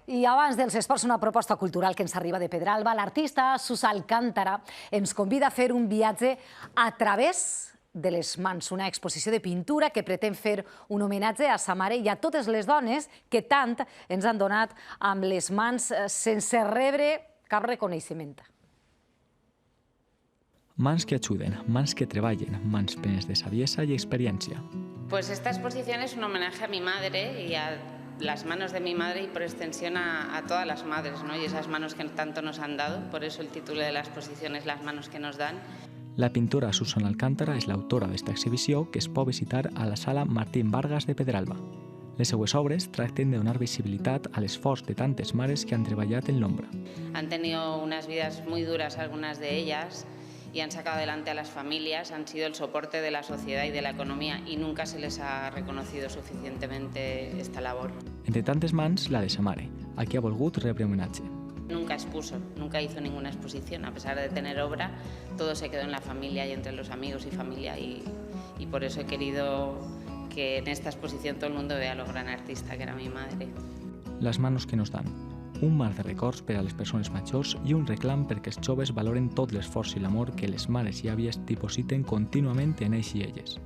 I abans dels esports, una proposta cultural que ens arriba de Pedralba. L'artista Susa Alcántara ens convida a fer un viatge a través de les mans, una exposició de pintura que pretén fer un homenatge a sa mare i a totes les dones que tant ens han donat amb les mans sense rebre cap reconeixement. Mans que ayuden, mans que treballen, mans plenes de saviesa y experiencia. Pues esta exposición es un homenaje a mi madre y a las manos de mi madre y por extensión a todas las madres, ¿no? Y esas manos que tanto nos han dado, por eso el título de la exposición es Las manos que nos dan. La pintora Susana Alcántara és l'autora d'esta exhibició que es pot visitar a la sala Martín Vargas de Pedralba. Les seues obres tracten de donar visibilitat a l'esforç de tantes mares que han treballat en l'ombra. Han tenido unas vidas muy duras algunas de ellas y han sacado adelante a las familias, han sido el soporte de la sociedad y de la economía y nunca se les ha reconocido suficientemente esta labor. Entre tantes mans, la de sa mare, a qui ha volgut rebre homenatge. Nunca expuso, nunca hizo ninguna exposición, a pesar de tener obra, todo se quedó en la familia y entre los amigos y familia y por eso he querido que en esta exposición todo el mundo vea lo gran artista que era mi madre. Les manos que nos dan, un mar de records per a les persones majors i un reclam perquè els joves valoren tot l'esforç i l'amor que les mares i àvies dipositen contínuament en ells i elles.